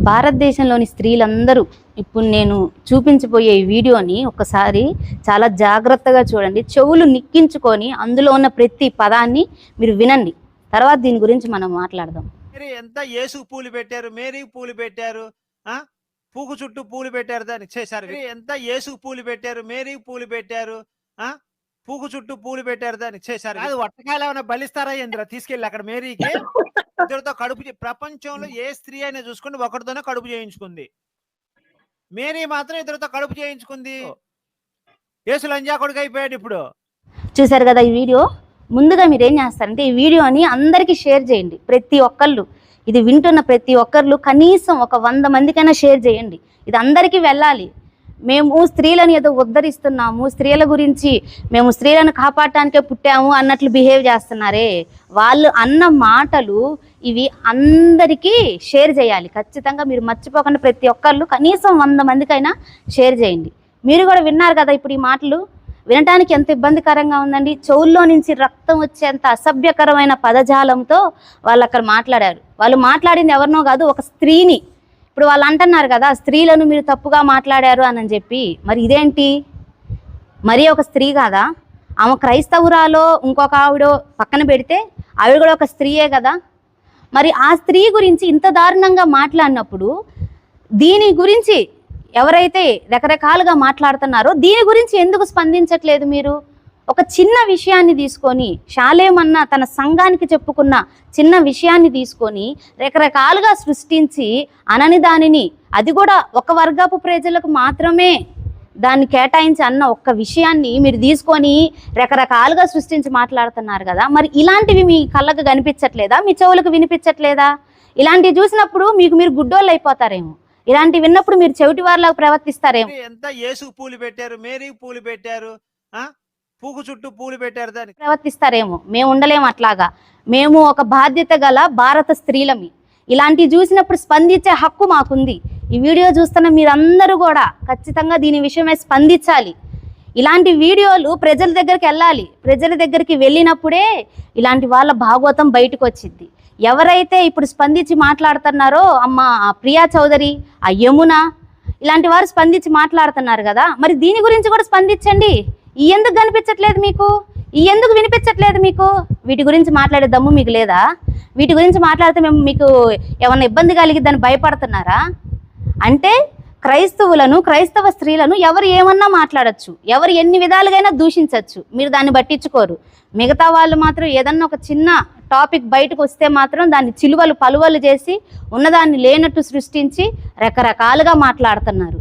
భారతదేశంలోని స్త్రీలందరూ ఇప్పుడు నేను చూపించబోయే ఈ వీడియోని ఒకసారి చాలా జాగ్రత్తగా చూడండి. చెవులు నిక్కించుకొని అందులో ఉన్న ప్రతి పదాన్ని మీరు వినండి. తర్వాత దీని గురించి మనం మాట్లాడదాం. ఎంత యేసుకు పూలు పెట్టారు, మేరీకి పూలు పెట్టారు, పూకు చుట్టూ పూలు పెట్టారు, దానికి చేశారు. ఎంత యేసుకు పూలు పెట్టారు, మేరీకి పూలు పెట్టారు, పూకు చుట్టూ పూలు పెట్టారు, దానికి చేశారు. అది వట్టకాయలు ఏమైనా బలిస్తారా ఇంద్ర తీసుకెళ్ళి అక్కడ మేరీకి ఇద్దరితో కడుపు ప్రపంచంలో ఏ స్త్రీ అయినా చూసుకుని ఒకరితోనే కడుపు చేయించుకుంది. మేరీ మాత్రం ఇద్దరితో కడుపు చేయించుకుంది. యేసు లంజా కొడుకు అయిపోయాడు. ఇప్పుడు చూసారు కదా ఈ వీడియో. ముందుగా మీరు ఏం చేస్తారంటే ఈ వీడియోని అందరికీ షేర్ చేయండి. ప్రతి ఒక్కళ్ళు ఇది వింటున్న ప్రతి ఒక్కళ్ళు కనీసం ఒక 100 మందికైనా షేర్ చేయండి. ఇది అందరికీ వెళ్ళాలి. మేము స్త్రీలను ఏదో ఉద్ధరిస్తున్నాము, స్త్రీల గురించి మేము స్త్రీలను కాపాడటానికే పుట్టాము అన్నట్లు బిహేవ్ చేస్తున్నారే. వాళ్ళు అన్న మాటలు ఇవి అందరికీ షేర్ చేయాలి. ఖచ్చితంగా మీరు మర్చిపోకుండా ప్రతి ఒక్కళ్ళు కనీసం 100 మందికైనా షేర్ చేయండి. మీరు కూడా విన్నారు కదా ఇప్పుడు ఈ మాటలు. వినటానికి ఎంత ఇబ్బందికరంగా ఉందండి. చెవుల్లో నుంచి రక్తం వచ్చేంత అసభ్యకరమైన పదజాలంతో వాళ్ళు అక్కడ మాట్లాడారు. వాళ్ళు మాట్లాడింది ఎవరినో కాదు, ఒక స్త్రీని. ఇప్పుడు వాళ్ళు అంటున్నారు కదా స్త్రీలను మీరు తప్పుగా మాట్లాడారు అని చెప్పి. మరి ఇదేంటి, మరి ఒక స్త్రీ కాదా? ఆమె క్రైస్తవురాలో ఇంకొక ఆవిడ పక్కన పెడితే ఆవిడ కూడా ఒక స్త్రీయే కదా. మరి ఆ స్త్రీ గురించి ఇంత దారుణంగా మాట్లాడినప్పుడు దీని గురించి ఎవరైతే రకరకాలుగా మాట్లాడుతున్నారో దీని గురించి ఎందుకు స్పందించట్లేదు మీరు? ఒక చిన్న విషయాన్ని తీసుకొని, షాలేమన్న తన సంఘానికి చెప్పుకున్న చిన్న విషయాన్ని తీసుకొని రకరకాలుగా సృష్టించి అనని దానిని, అది కూడా ఒక వర్గపు ప్రజలకు మాత్రమే దాన్ని కేటాయించి అన్న ఒక్క విషయాన్ని మీరు తీసుకొని రకరకాలుగా సృష్టించి మాట్లాడుతున్నారు కదా. మరి ఇలాంటివి మీ కళ్ళకు కనిపించట్లేదా? మీ చెవులకు వినిపించట్లేదా? ఇలాంటివి చూసినప్పుడు మీరు గుడ్డోళ్ళు అయిపోతారేమో. ఇలాంటి విన్నప్పుడు మీరు చెవిటి వారిలాగా ప్రవర్తిస్తారేమో. ఎంత యేసుకు పూలు పెట్టారు, మేరీకి పూలు పెట్టారు, పూకు చుట్టూ పూలు పెట్టారు, దానికి ప్రవర్తిస్తారేమో. మేము ఉండలేము అట్లాగా. మేము ఒక బాధ్యత గల భారత స్త్రీలమి. ఇలాంటివి చూసినప్పుడు స్పందించే హక్కు మాకుంది. ఈ వీడియో చూస్తున్న మీరందరూ కూడా ఖచ్చితంగా దీని విషయమై స్పందించాలి. ఇలాంటి వీడియోలు ప్రజల దగ్గరికి వెళ్ళాలి. ప్రజల దగ్గరికి వెళ్ళినప్పుడే ఇలాంటి వాళ్ళ భాగవతం బయటకు వచ్చింది. ఎవరైతే ఇప్పుడు స్పందించి మాట్లాడుతున్నారో అమ్మ ప్రియా చౌదరి, ఆ యమున, ఇలాంటి వారు స్పందించి మాట్లాడుతున్నారు కదా. మరి దీని గురించి కూడా స్పందించండి. ఈ ఎందుకు కనిపించట్లేదు మీకు? ఈ ఎందుకు వినిపించట్లేదు మీకు? వీటి గురించి మాట్లాడే దమ్ము మీకు లేదా? వీటి గురించి మాట్లాడితే మేము మీకు ఏమన్నా ఇబ్బంది కలిగిద్దని భయపడుతున్నారా? అంటే క్రైస్తవులను, క్రైస్తవ స్త్రీలను ఎవరు ఏమన్నా మాట్లాడచ్చు, ఎవరు ఎన్ని విధాలుగైనా దూషించవచ్చు. మీరు దాన్ని పట్టించుకోరు. మిగతా వాళ్ళు మాత్రం ఏదన్నా ఒక చిన్న టాపిక్ బయటకు వస్తే మాత్రం దాన్ని చిలువలు పలువలు చేసి ఉన్నదాన్ని లేనట్టు సృష్టించి రకరకాలుగా మాట్లాడుతున్నారు.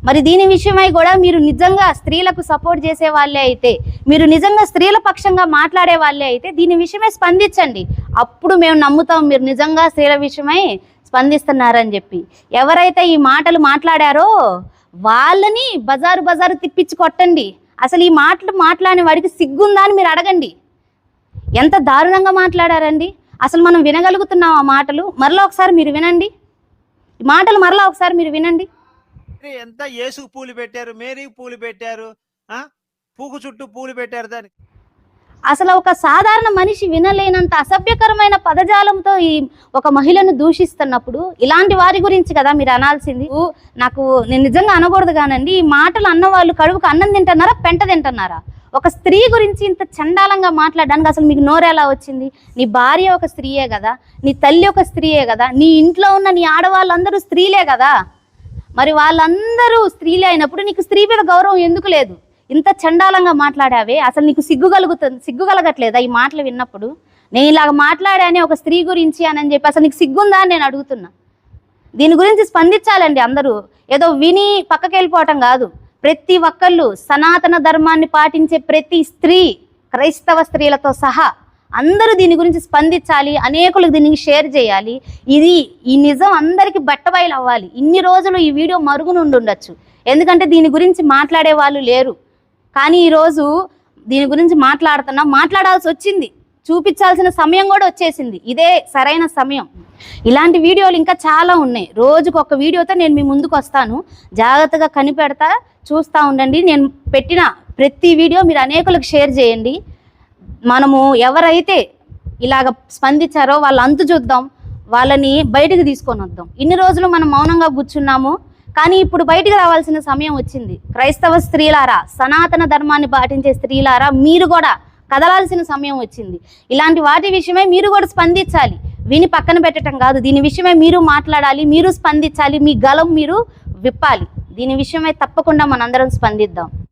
మరి దీని విషయమై కూడా మీరు నిజంగా స్త్రీలకు సపోర్ట్ చేసే వాళ్ళే అయితే, మీరు నిజంగా స్త్రీల పక్షంగా మాట్లాడే వాళ్ళే అయితే దీని విషయమై స్పందించండి. అప్పుడు మేము నమ్ముతాం మీరు నిజంగా స్త్రీల విషయమై స్పందిస్తున్నారని చెప్పి. ఎవరైతే ఈ మాటలు మాట్లాడారో వాళ్ళని బజారు తిప్పించి కొట్టండి. అసలు ఈ మాటలు మాట్లాడిన వాడికి సిగ్గుందా అని మీరు అడగండి. ఎంత దారుణంగా మాట్లాడారండి. అసలు మనం వినగలుగుతున్నాం ఆ మాటలు? మరలా ఒకసారి మీరు వినండి. ఈ మాటలు మరలా ఒకసారి మీరు వినండి. ఎంత యేసుకు పూలు పెట్టారు, మేరీకి పూలు పెట్టారు, పూకు చుట్టూ పూలు పెట్టారు, దానికి అసలు ఒక సాధారణ మనిషి వినలేనంత అసభ్యకరమైన పదజాలంతో ఈ ఒక మహిళను దూషిస్తున్నప్పుడు ఇలాంటి వారి గురించి కదా మీరు అనాల్సింది. నేను నిజంగా అనకూడదు కానండి, ఈ మాటలు అన్నవాళ్ళు కడుపుకు అన్నం తింటున్నారా, పెంట తింటున్నారా? ఒక స్త్రీ గురించి ఇంత చండాలంగా మాట్లాడడానికి అసలు మీకు నోరు ఎలా వచ్చింది? నీ భార్య ఒక స్త్రీయే కదా, నీ తల్లి ఒక స్త్రీయే కదా, నీ ఇంట్లో ఉన్న నీ ఆడవాళ్ళందరూ స్త్రీలే కదా. మరి వాళ్ళందరూ స్త్రీలే అయినప్పుడు నీకు స్త్రీ మీద గౌరవం ఎందుకు లేదు? ఇంత చండాలంగా మాట్లాడావే, అసలు నీకు సిగ్గు కలగట్లేదా ఈ మాటలు విన్నప్పుడు? నేను ఇలాగ మాట్లాడానే ఒక స్త్రీ గురించి అని చెప్పి అసలు నీకు సిగ్గుందా అని నేను అడుగుతున్నా. దీని గురించి స్పందించాలండి అందరూ. ఏదో విని పక్కకి వెళ్ళిపోవటం కాదు. ప్రతి ఒక్కళ్ళు సనాతన ధర్మాన్ని పాటించే ప్రతి స్త్రీ, క్రైస్తవ స్త్రీలతో సహా అందరూ దీని గురించి స్పందించాలి. అనేకులకు దీనికి షేర్ చేయాలి. ఈ నిజం అందరికీ బట్టబయలు అవ్వాలి. ఇన్ని రోజులు ఈ వీడియో మరుగునుండి ఉండొచ్చు, ఎందుకంటే దీని గురించి మాట్లాడే వాళ్ళు లేరు. కానీ ఈరోజు దీని గురించి మాట్లాడాల్సి వచ్చింది. చూపించాల్సిన సమయం కూడా వచ్చేసింది. ఇదే సరైన సమయం. ఇలాంటి వీడియోలు ఇంకా చాలా ఉన్నాయి. రోజుకు ఒక వీడియోతో నేను మీ ముందుకు వస్తాను. జాగ్రత్తగా కనిపెడతా, చూస్తూ ఉండండి. నేను పెట్టిన ప్రతి వీడియో మీరు అనేకులకు షేర్ చేయండి. మనము ఎవరైతే ఇలాగ స్పందించారో వాళ్ళ అంతు చూద్దాం. వాళ్ళని బయటకు తీసుకొని వద్దాం. ఇన్ని రోజులు మనం మౌనంగా కూర్చున్నాము, కానీ ఇప్పుడు బయటకు రావాల్సిన సమయం వచ్చింది. క్రైస్తవ స్త్రీలారా, సనాతన ధర్మాన్ని పాటించే స్త్రీలారా, మీరు కూడా కదలాల్సిన సమయం వచ్చింది. ఇలాంటి వాటి విషయమై మీరు కూడా స్పందించాలి. విని పక్కన పెట్టడం కాదు, దీని విషయమై మీరు మాట్లాడాలి, మీరు స్పందించాలి, మీ గలం మీరు విప్పాలి. దీని విషయమై తప్పకుండా మనందరం స్పందిద్దాం.